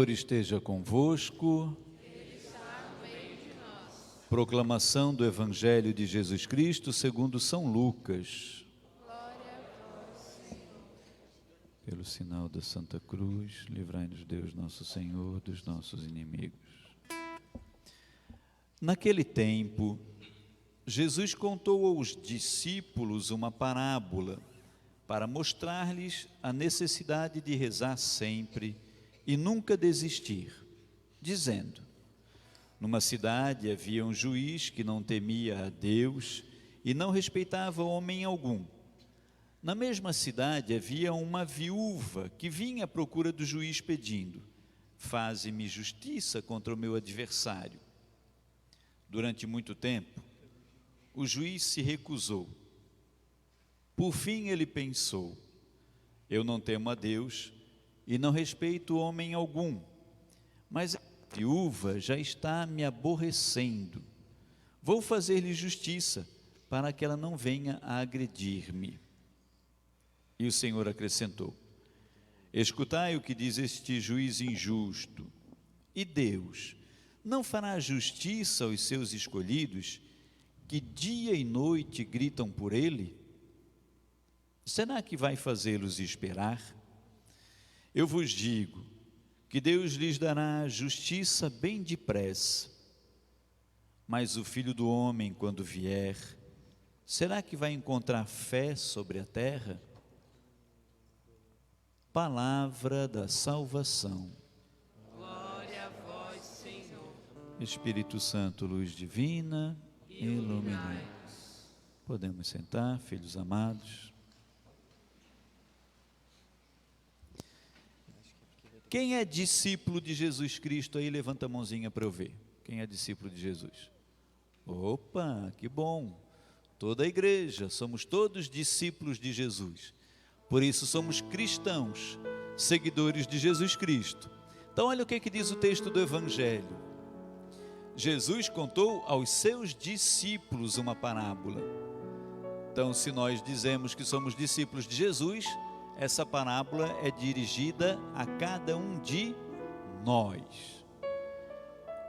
Senhor esteja convosco. Ele está no meio de nós. Proclamação do Evangelho de Jesus Cristo segundo São Lucas. Glória a vós, Senhor. Pelo sinal da Santa Cruz, livrai-nos Deus nosso Senhor dos nossos inimigos. Naquele tempo, Jesus contou aos discípulos uma parábola para mostrar-lhes a necessidade de rezar sempre e nunca desistir, dizendo: numa cidade havia um juiz que não temia a Deus e não respeitava homem algum. Na mesma cidade havia uma viúva que vinha à procura do juiz pedindo: faze-me justiça contra o meu adversário. Durante muito tempo, o juiz se recusou. Por fim ele pensou: eu não temo a Deus e não respeito homem algum, mas a viúva já está me aborrecendo. Vou fazer-lhe justiça para que ela não venha a agredir-me. E o Senhor acrescentou: escutai o que diz este juiz injusto. E Deus não fará justiça aos seus escolhidos, que dia e noite gritam por ele? Será que vai fazê-los esperar? Eu vos digo que Deus lhes dará justiça bem depressa. Mas o Filho do Homem, quando vier, será que vai encontrar fé sobre a terra? Palavra da salvação. Glória a vós, Senhor. Espírito Santo, luz divina, iluminai-nos. Podemos sentar, filhos amados. Quem é discípulo de Jesus Cristo aí? Levanta a mãozinha para eu ver. Quem é discípulo de Jesus? Opa, que bom! Toda a igreja, somos todos discípulos de Jesus. Por isso somos cristãos, seguidores de Jesus Cristo. Então olha o que diz o texto do Evangelho. Jesus contou aos seus discípulos uma parábola. Então, se nós dizemos que somos discípulos de Jesus, essa parábola é dirigida a cada um de nós.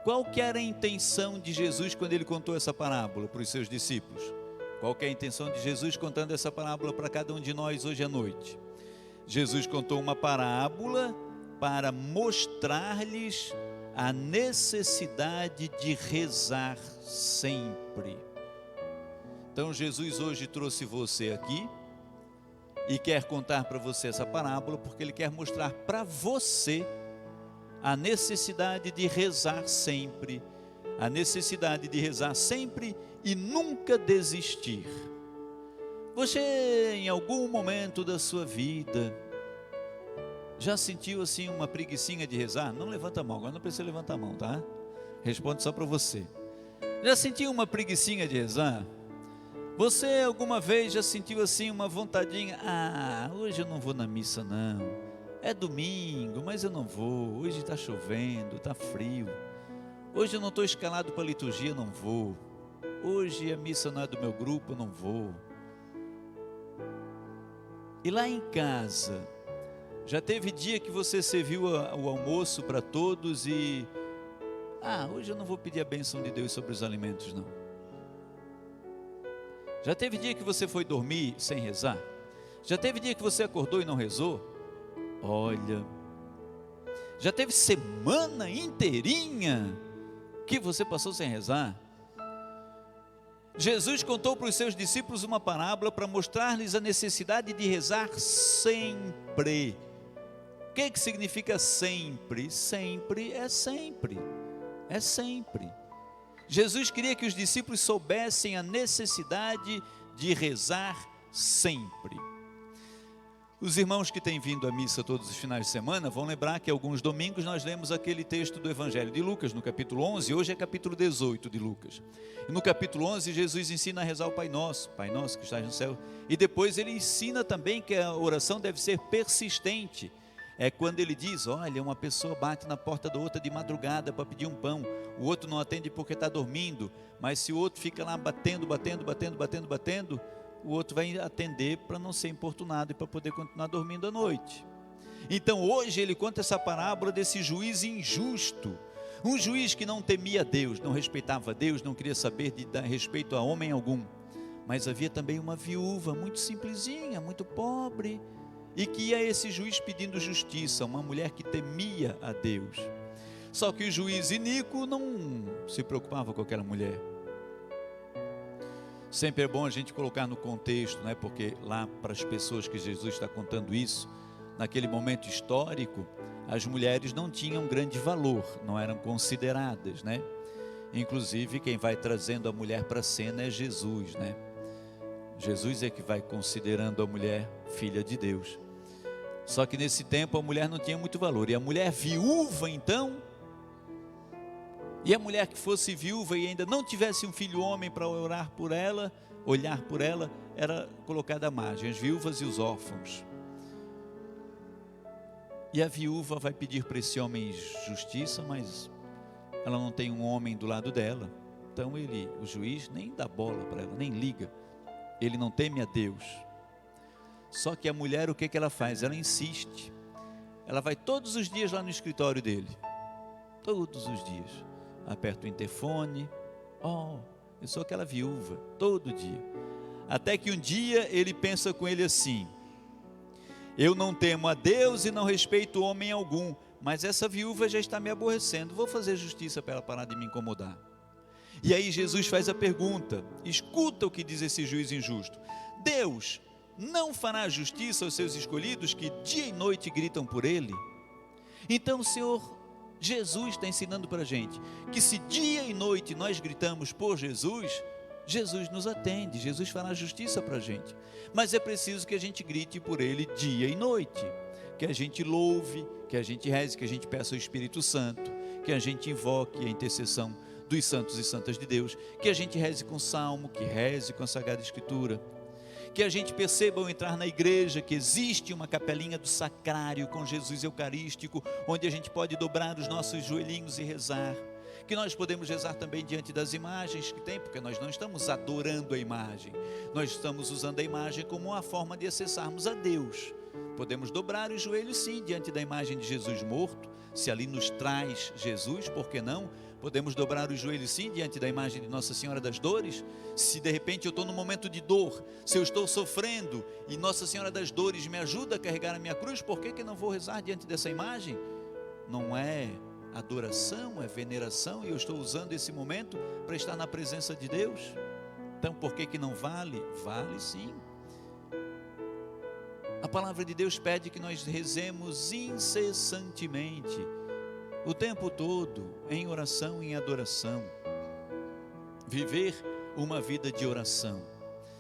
Qual que era a intenção de Jesus quando ele contou essa parábola para os seus discípulos? Qual que é a intenção de Jesus contando essa parábola para cada um de nós hoje à noite? Jesus contou uma parábola para mostrar-lhes a necessidade de rezar sempre. Então Jesus hoje trouxe você aqui e quer contar para você essa parábola porque ele quer mostrar para você a necessidade de rezar sempre, a necessidade de rezar sempre e nunca desistir. Você, em algum momento da sua vida, já sentiu assim uma preguicinha de rezar? Não levanta a mão, agora não precisa levantar a mão, tá? Responde só para você. Já sentiu uma preguicinha de rezar? Você alguma vez já sentiu assim uma vontadinha? Hoje eu não vou na missa não. É domingo, mas eu não vou. Hoje está chovendo, está frio. Hoje eu não estou escalado para a liturgia, não vou. Hoje a missa não é do meu grupo, eu não vou. E lá em casa, já teve dia que você serviu o almoço para todos e... hoje eu não vou pedir a bênção de Deus sobre os alimentos não. Já teve dia que você foi dormir sem rezar? Já teve dia que você acordou e não rezou? Olha, já teve semana inteirinha que você passou sem rezar? Jesus contou para os seus discípulos uma parábola para mostrar-lhes a necessidade de rezar sempre. O que significa sempre? Sempre é sempre. É sempre. Jesus queria que os discípulos soubessem a necessidade de rezar sempre. Os irmãos que têm vindo à missa todos os finais de semana vão lembrar que alguns domingos nós lemos aquele texto do Evangelho de Lucas, no capítulo 11, hoje é capítulo 18 de Lucas. E no capítulo 11, Jesus ensina a rezar o Pai Nosso que estás no céu. E depois ele ensina também que a oração deve ser persistente. É quando ele diz, olha, uma pessoa bate na porta da outra de madrugada para pedir um pão, o outro não atende porque está dormindo, mas se o outro fica lá batendo, o outro vai atender para não ser importunado e para poder continuar dormindo à noite. Então hoje ele conta essa parábola desse juiz injusto, um juiz que não temia Deus, não respeitava Deus, não queria saber de dar respeito a homem algum. Mas havia também uma viúva muito simplesinha, muito pobre, e que ia a esse juiz pedindo justiça, uma mulher que temia a Deus. Só que o juiz iníquo não se preocupava com aquela mulher. Sempre é bom a gente colocar no contexto, né? Porque lá para as pessoas que Jesus está contando isso, naquele momento histórico, as mulheres não tinham grande valor, não eram consideradas, né? Inclusive quem vai trazendo a mulher para a cena é Jesus, né? Jesus é que vai considerando a mulher filha de Deus. Só que nesse tempo a mulher não tinha muito valor, e a mulher viúva então, e a mulher que fosse viúva e ainda não tivesse um filho homem para orar por ela, olhar por ela, era colocada à margem, as viúvas e os órfãos. E a viúva vai pedir para esse homem justiça, mas ela não tem um homem do lado dela. Então o juiz nem dá bola para ela, nem liga. Ele não teme a Deus. Só que a mulher, o que ela faz? Ela insiste. Ela vai todos os dias lá no escritório dele. Todos os dias. Aperta o interfone. Eu sou aquela viúva. Todo dia. Até que um dia ele pensa com ele assim: eu não temo a Deus e não respeito homem algum, mas essa viúva já está me aborrecendo. Vou fazer justiça para ela parar de me incomodar. E aí Jesus faz a pergunta, escuta o que diz esse juiz injusto: Deus não fará justiça aos seus escolhidos que dia e noite gritam por ele? Então o Senhor Jesus está ensinando para a gente que se dia e noite nós gritamos por Jesus, Jesus nos atende, Jesus fará justiça para a gente. Mas é preciso que a gente grite por ele dia e noite, que a gente louve, que a gente reze, que a gente peça ao Espírito Santo, que a gente invoque a intercessão dos santos e santas de Deus, que a gente reze com salmo, que reze com a Sagrada Escritura, que a gente perceba ao entrar na igreja que existe uma capelinha do sacrário com Jesus Eucarístico, onde a gente pode dobrar os nossos joelhinhos e rezar, que nós podemos rezar também diante das imagens que tem, porque nós não estamos adorando a imagem, nós estamos usando a imagem como uma forma de acessarmos a Deus. Podemos dobrar os joelhos sim, diante da imagem de Jesus morto, se ali nos traz Jesus, por que não? Podemos dobrar os joelhos sim, diante da imagem de Nossa Senhora das Dores. Se de repente eu estou num momento de dor, se eu estou sofrendo, e Nossa Senhora das Dores me ajuda a carregar a minha cruz, por que não vou rezar diante dessa imagem? Não é adoração, é veneração, e eu estou usando esse momento para estar na presença de Deus. Então por que não vale? Vale sim. A palavra de Deus pede que nós rezemos incessantemente, o tempo todo, em oração e em adoração. Viver uma vida de oração.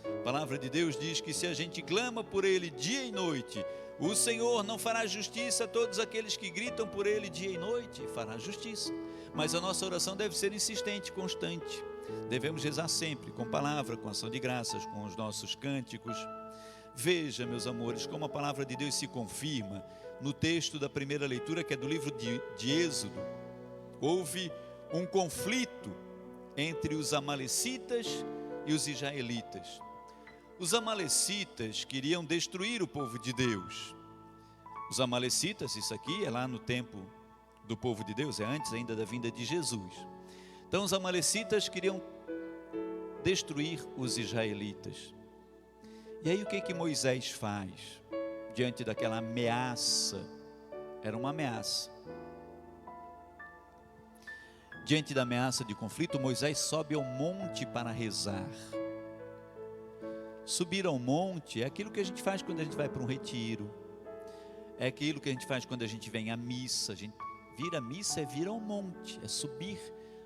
A palavra de Deus diz que se a gente clama por Ele dia e noite, o Senhor não fará justiça a todos aqueles que gritam por Ele dia e noite, fará justiça. Mas a nossa oração deve ser insistente, constante. Devemos rezar sempre, com palavra, com ação de graças, com os nossos cânticos. Veja, meus amores, como a palavra de Deus se confirma no texto da primeira leitura, que é do livro de Êxodo. Houve um conflito entre os amalecitas e os israelitas. Os amalecitas queriam destruir o povo de Deus. Os amalecitas, isso aqui é lá no tempo do povo de Deus, é antes ainda da vinda de Jesus. Então os amalecitas queriam destruir os israelitas. E aí o que Moisés faz diante daquela ameaça? Era uma ameaça. Diante da ameaça de conflito, Moisés sobe ao monte para rezar. Subir ao monte é aquilo que a gente faz quando a gente vai para um retiro, é aquilo que a gente faz quando a gente vem à missa. A gente vir à missa é vir ao monte, é subir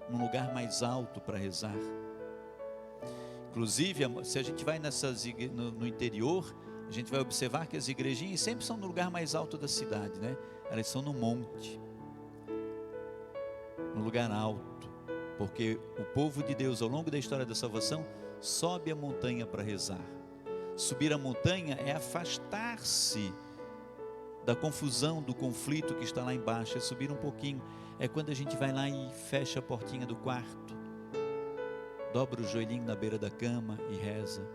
num lugar mais alto para rezar. Inclusive, se a gente vai no interior, a gente vai observar que as igrejinhas sempre são no lugar mais alto da cidade, né? Elas são no monte, no lugar alto, porque o povo de Deus, ao longo da história da salvação, sobe a montanha para rezar. Subir a montanha é afastar-se da confusão, do conflito que está lá embaixo, é subir um pouquinho. É quando a gente vai lá e fecha a portinha do quarto, dobra o joelhinho na beira da cama e reza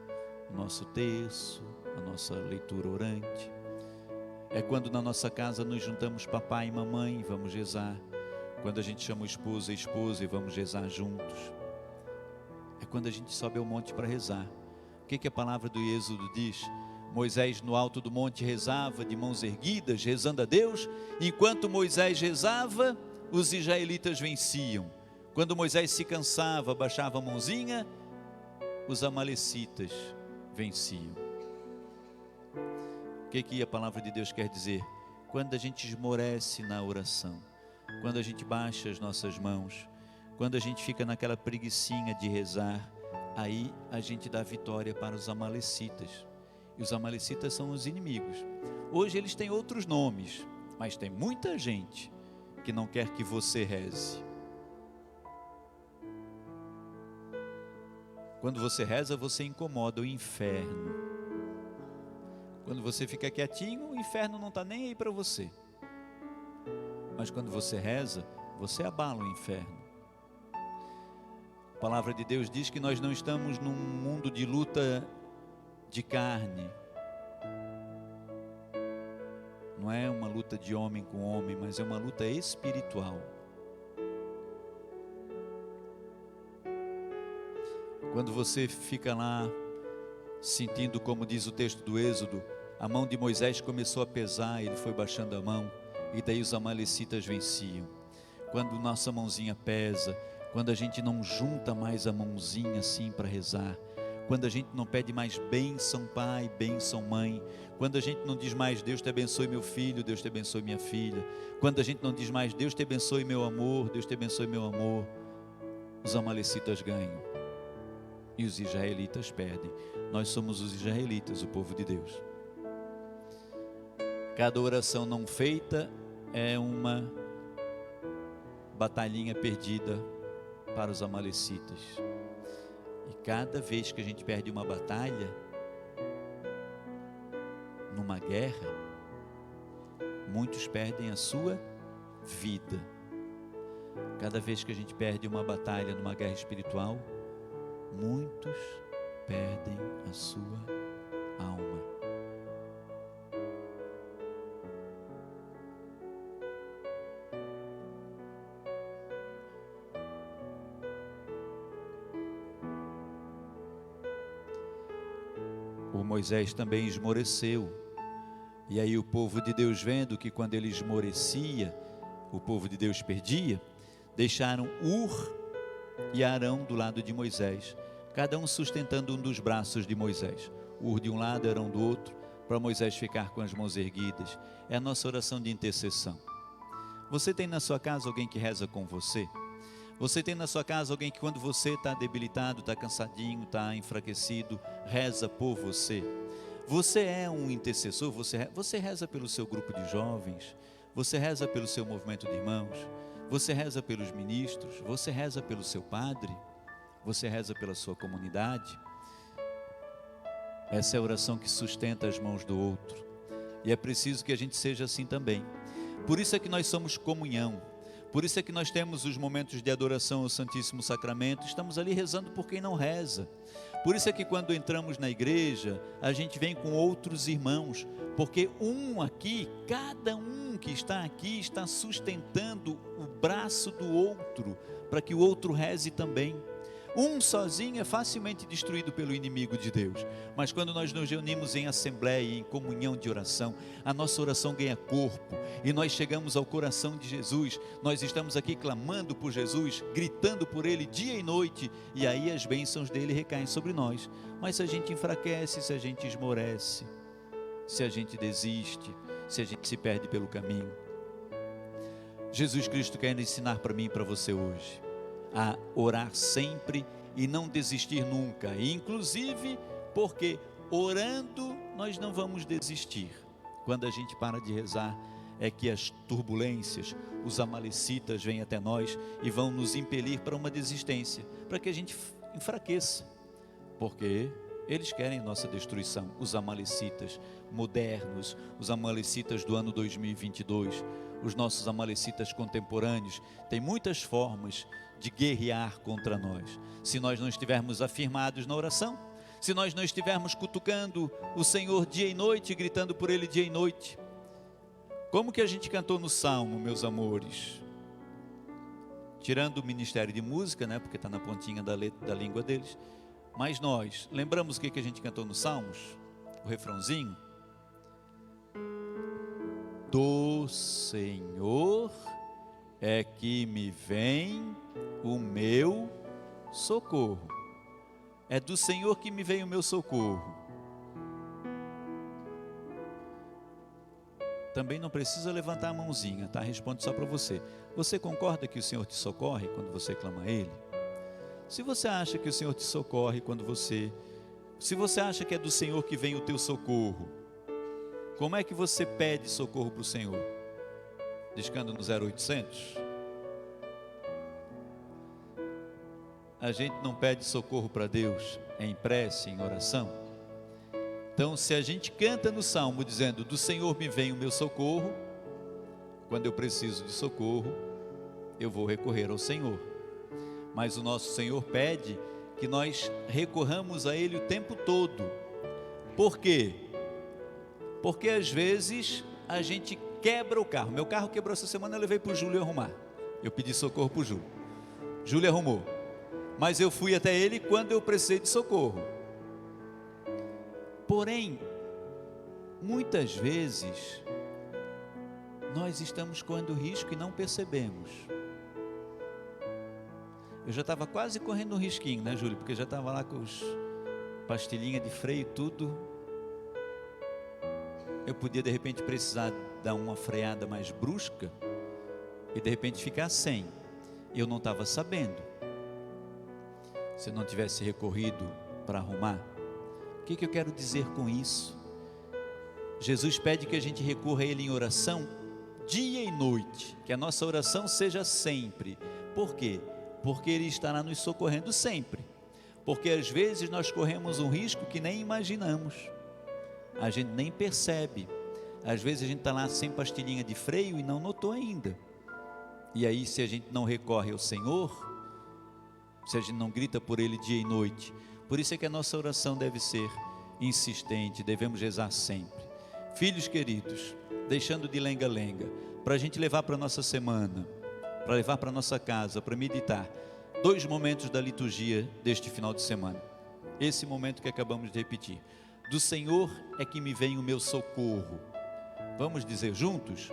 o nosso terço, a nossa leitura orante. É quando na nossa casa nos juntamos papai e mamãe e vamos rezar. Quando a gente chama o esposo e esposa e vamos rezar juntos. É quando a gente sobe ao monte para rezar. O que a palavra do Êxodo diz? Moisés no alto do monte rezava de mãos erguidas, rezando a Deus. Enquanto Moisés rezava, os israelitas venciam. Quando Moisés se cansava, baixava a mãozinha, os amalecitas venciam. O que a palavra de Deus quer dizer? Quando a gente esmorece na oração, quando a gente baixa as nossas mãos, quando a gente fica naquela preguicinha de rezar, aí a gente dá vitória para os amalecitas. E os amalecitas são os inimigos. Hoje eles têm outros nomes, mas tem muita gente que não quer que você reze. Quando você reza, você incomoda o inferno. Quando você fica quietinho, o inferno não está nem aí para você. Mas quando você reza, você abala o inferno. A palavra de Deus diz que nós não estamos num mundo de luta de carne. Não é uma luta de homem com homem, mas é uma luta espiritual. Quando você fica lá sentindo, como diz o texto do Êxodo, a mão de Moisés começou a pesar, ele foi baixando a mão, e daí os amalecitas venciam. Quando nossa mãozinha pesa, quando a gente não junta mais a mãozinha assim para rezar, quando a gente não pede mais bênção pai, bênção mãe, quando a gente não diz mais Deus te abençoe meu filho, Deus te abençoe minha filha, quando a gente não diz mais Deus te abençoe meu amor, Deus te abençoe meu amor, os amalecitas ganham e os israelitas perdem. Nós somos os israelitas, o povo de Deus. Cada oração não feita é uma batalhinha perdida para os amalecitas. E cada vez que a gente perde uma batalha, numa guerra, muitos perdem a sua vida. Cada vez que a gente perde uma batalha numa guerra espiritual, muitos perdem a sua alma. O Moisés também esmoreceu. E aí o povo de Deus, vendo que quando ele esmorecia, o povo de Deus perdia, deixaram Ur e Arão do lado de Moisés, cada um sustentando um dos braços de Moisés. Ur de um lado, Arão do outro, para Moisés ficar com as mãos erguidas. É a nossa oração de intercessão. Você tem na sua casa alguém que reza com você? Você tem na sua casa alguém que, quando você está debilitado, está cansadinho, está enfraquecido, reza por você? Você é um intercessor, você reza pelo seu grupo de jovens, você reza pelo seu movimento de irmãos, você reza pelos ministros, você reza pelo seu padre, você reza pela sua comunidade. Essa é a oração que sustenta as mãos do outro, e é preciso que a gente seja assim também. Por isso é que nós somos comunhão. Por isso é que nós temos os momentos de adoração ao Santíssimo Sacramento, estamos ali rezando por quem não reza. Por isso é que quando entramos na igreja, a gente vem com outros irmãos, porque cada um que está aqui está sustentando o braço do outro, para que o outro reze também. Um sozinho é facilmente destruído pelo inimigo de Deus, mas quando nós nos reunimos em assembleia, em comunhão de oração, a nossa oração ganha corpo, e nós chegamos ao coração de Jesus. Nós estamos aqui clamando por Jesus, gritando por Ele dia e noite, e aí as bênçãos dele recaem sobre nós. Mas se a gente enfraquece, se a gente esmorece, se a gente desiste, se a gente se perde pelo caminho, Jesus Cristo quer ensinar para mim e para você hoje a orar sempre e não desistir nunca, e inclusive porque orando nós não vamos desistir. Quando a gente para de rezar é que as turbulências, os amalecitas vêm até nós e vão nos impelir para uma desistência, para que a gente enfraqueça, porque eles querem nossa destruição. Os amalecitas modernos, os amalecitas do ano 2022, os nossos amalecitas contemporâneos, têm muitas formas de guerrear contra nós. Se nós não estivermos afirmados na oração, se nós não estivermos cutucando o Senhor dia e noite, gritando por Ele dia e noite, Como que a gente cantou no Salmo, meus amores? Tirando o Ministério de Música, né, porque está na pontinha da língua deles. Mas nós, lembramos o que a gente cantou nos Salmos? O refrãozinho? Do Senhor é que me vem o meu socorro. É do Senhor que me vem o meu socorro. Também não precisa levantar a mãozinha, tá? Responde só para você. Você concorda que o Senhor te socorre quando você clama a Ele? Se você acha que o Senhor te socorre se você acha que é do Senhor que vem o teu socorro, como é que você pede socorro para o Senhor? Discando no 0800? A gente não pede socorro para Deus em prece, em oração? Então, se a gente canta no Salmo dizendo, do Senhor me vem o meu socorro, quando eu preciso de socorro, eu vou recorrer ao Senhor. Mas o nosso Senhor pede que nós recorramos a Ele o tempo todo. Por quê? Porque às vezes a gente quebra o carro. Meu carro quebrou essa semana, eu levei para o Júlio arrumar. Eu pedi socorro para o Júlio. Júlio arrumou. Mas eu fui até ele quando eu precisei de socorro. Porém, muitas vezes, nós estamos correndo risco e não percebemos. Eu já estava quase correndo um risquinho, né, Júlio? Porque já estava lá com os pastilhinhas de freio e tudo. Eu podia, de repente, precisar dar uma freada mais brusca e, de repente, ficar sem. Eu não estava sabendo. Se eu não tivesse recorrido para arrumar. O que eu quero dizer com isso? Jesus pede que a gente recorra a Ele em oração dia e noite, que a nossa oração seja sempre. Por quê? Porque Ele estará nos socorrendo sempre. Porque às vezes nós corremos um risco que nem imaginamos, a gente nem percebe. Às vezes a gente está lá sem pastilhinha de freio e não notou ainda. E aí, se a gente não recorre ao Senhor, se a gente não grita por Ele dia e noite, por isso é que a nossa oração deve ser insistente, devemos rezar sempre. Filhos queridos, deixando de lenga-lenga, para a gente levar para a nossa semana, para levar para a nossa casa, para meditar, 2 momentos da liturgia deste final de semana. Esse momento que acabamos de repetir. Do Senhor é que me vem o meu socorro. Vamos dizer juntos?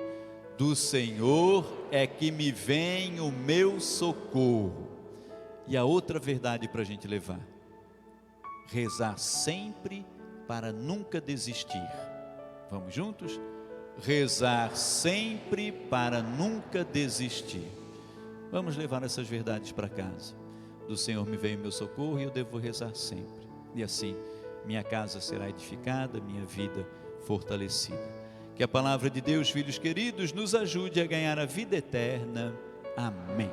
Do Senhor é que me vem o meu socorro. E a outra verdade para a gente levar: rezar sempre para nunca desistir. Vamos juntos? Rezar sempre para nunca desistir. Vamos levar essas verdades para casa. Do Senhor me vem o meu socorro e eu devo rezar sempre. E assim, minha casa será edificada, minha vida fortalecida. Que a palavra de Deus, filhos queridos, nos ajude a ganhar a vida eterna. Amém.